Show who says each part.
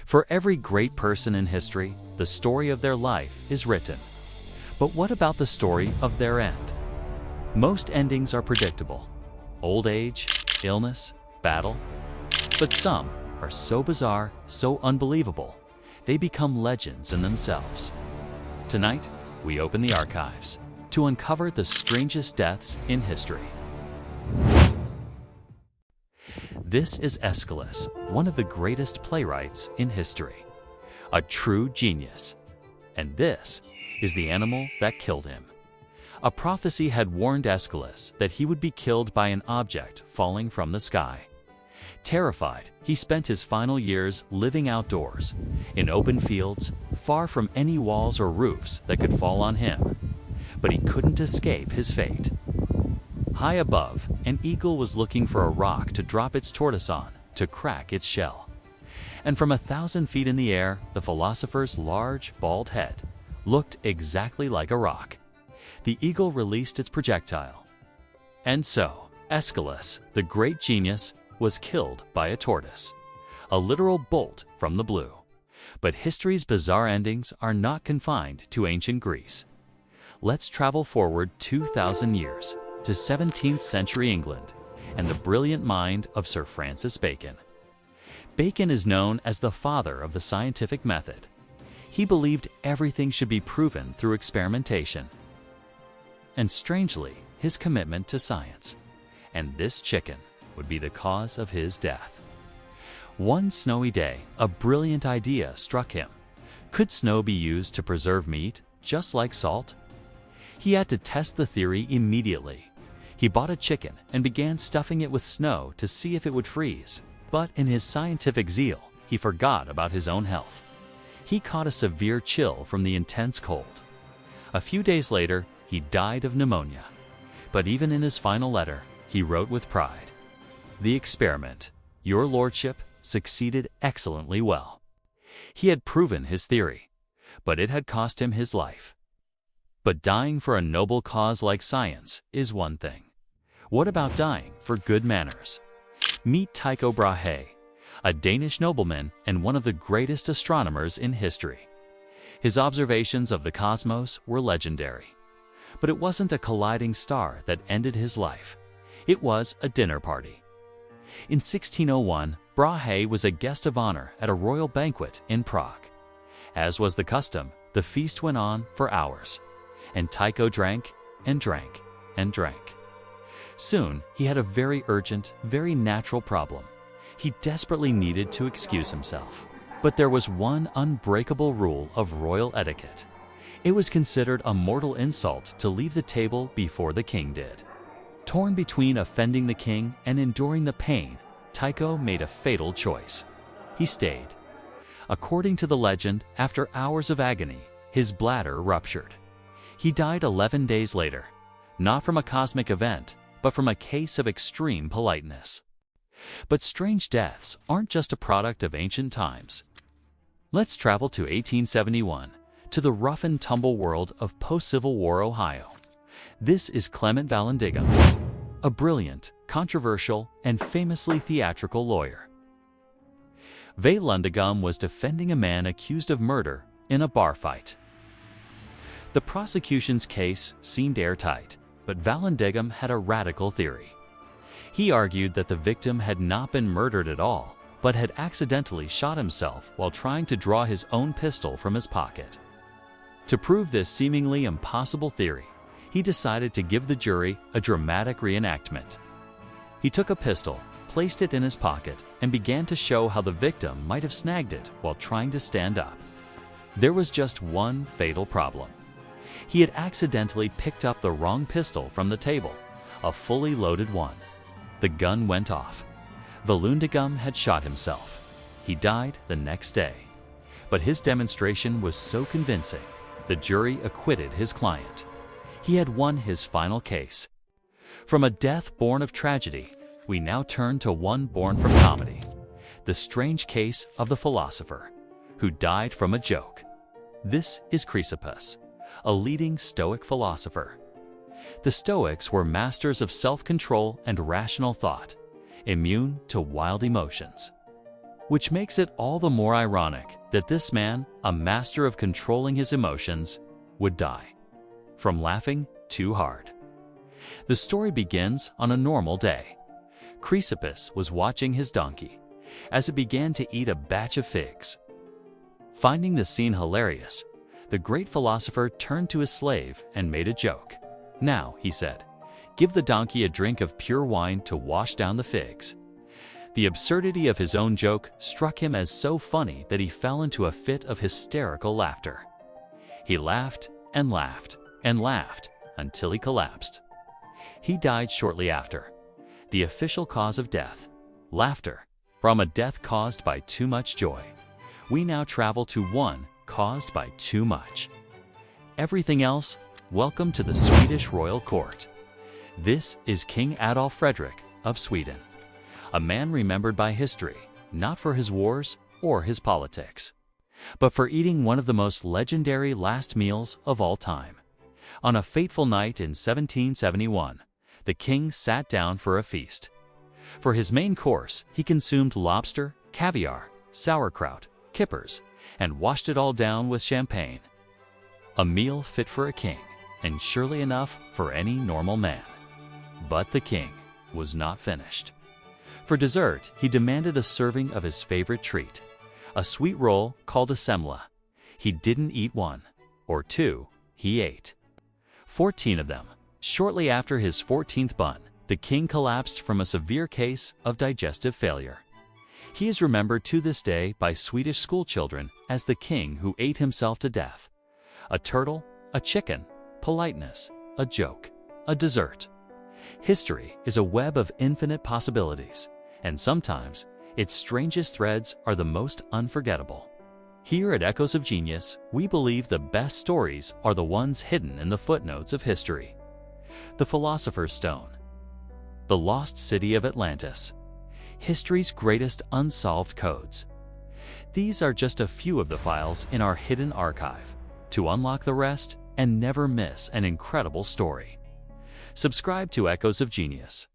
Speaker 1: For every great person in history, the story of their life is written. But what about the story of their end? Most endings are predictable. Old age, illness, battle. But some are so bizarre, so unbelievable, they become legends in themselves. Tonight, we open the archives to uncover the strangest deaths in history. This is Aeschylus, one of the greatest playwrights in history. A true genius. And this is the animal that killed him. A prophecy had warned Aeschylus that he would be killed by an object falling from the sky. Terrified, he spent his final years living outdoors, in open fields, far from any walls or roofs that could fall on him. But he couldn't escape his fate. High above, an eagle was looking for a rock to drop its tortoise on, to crack its shell. And from 1,000 feet in the air, the philosopher's large, bald head looked exactly like a rock. The eagle released its projectile. And so, Aeschylus, the great genius, was killed by a tortoise. A literal bolt from the blue. But history's bizarre endings are not confined to ancient Greece. Let's travel forward 2,000 years to 17th century England and the brilliant mind of Sir Francis Bacon. Bacon is known as the father of the scientific method. He believed everything should be proven through experimentation. And strangely, his commitment to science. And this chicken would be the cause of his death. One snowy day, a brilliant idea struck him. Could snow be used to preserve meat, just like salt? He had to test the theory immediately. He bought a chicken and began stuffing it with snow to see if it would freeze. But in his scientific zeal, he forgot about his own health. He caught a severe chill from the intense cold. A few days later, he died of pneumonia. But even in his final letter, he wrote with pride, "The experiment, your lordship, succeeded excellently well." He had proven his theory, but it had cost him his life. But dying for a noble cause like science is one thing. What about dying for good manners? Meet Tycho Brahe, a Danish nobleman and one of the greatest astronomers in history. His observations of the cosmos were legendary. But it wasn't a colliding star that ended his life. It was a dinner party. In 1601, Brahe was a guest of honor at a royal banquet in Prague. As was the custom, the feast went on for hours, and Tycho drank and drank and drank. Soon, he had a very urgent, very natural problem. He desperately needed to excuse himself. But there was one unbreakable rule of royal etiquette. It was considered a mortal insult to leave the table before the king did. Torn between offending the king and enduring the pain, Tycho made a fatal choice. He stayed. According to the legend, after hours of agony, his bladder ruptured. He died 11 days later, not from a cosmic event, but from a case of extreme politeness. But strange deaths aren't just a product of ancient times. Let's travel to 1871, to the rough and tumble world of post-Civil War Ohio. This is Clement Vallandigham, a brilliant, controversial, and famously theatrical lawyer. Vallandigham was defending a man accused of murder in a bar fight. The prosecution's case seemed airtight, but Vallandigham had a radical theory. He argued that the victim had not been murdered at all, but had accidentally shot himself while trying to draw his own pistol from his pocket. To prove this seemingly impossible theory, he decided to give the jury a dramatic reenactment. He took a pistol, placed it in his pocket, and began to show how the victim might have snagged it while trying to stand up. There was just one fatal problem. He had accidentally picked up the wrong pistol from the table, a fully loaded one. The gun went off. Vallandigham had shot himself. He died the next day. But his demonstration was so convincing, the jury acquitted his client. He had won his final case. From a death born of tragedy, we now turn to one born from comedy. The strange case of the philosopher, who died from a joke. This is Chrysippus, a leading Stoic philosopher. The Stoics were masters of self-control and rational thought, immune to wild emotions. which makes it all the more ironic that this man, a master of controlling his emotions, would die from laughing too hard. The story begins on a normal day. Chrysippus was watching his donkey as it began to eat a batch of figs. Finding the scene hilarious, the great philosopher turned to his slave and made a joke. "Now," he said, "give the donkey a drink of pure wine to wash down the figs." The absurdity of his own joke struck him as so funny that he fell into a fit of hysterical laughter. He laughed and laughed and laughed until he collapsed. He died shortly after. The official cause of death: laughter. From a death caused by too much joy, we now travel to one caused by too much. Everything else, welcome to the Swedish royal court. This is King Adolf Frederick of Sweden, a man remembered by history not for his wars or his politics, but for eating one of the most legendary last meals of all time. On a fateful night in 1771, the king sat down for a feast. For his main course, he consumed lobster, caviar, sauerkraut, kippers, and washed it all down with champagne. A meal fit for a king, and surely enough for any normal man. But the king was not finished. For dessert, he demanded a serving of his favorite treat, a sweet roll called a semla. He didn't eat one or two, he ate 14 of them. Shortly after his 14th bun, the king collapsed from a severe case of digestive failure. He is remembered to this day by Swedish schoolchildren as the king who ate himself to death. A turtle, a chicken, politeness, a joke, a dessert. History is a web of infinite possibilities, and sometimes its strangest threads are the most unforgettable. Here at Echoes of Genius, we believe the best stories are the ones hidden in the footnotes of history. The Philosopher's Stone, the lost city of Atlantis, history's greatest unsolved codes. These are just a few of the files in our hidden archive. To unlock the rest and never miss an incredible story, subscribe to Echoes of Genius.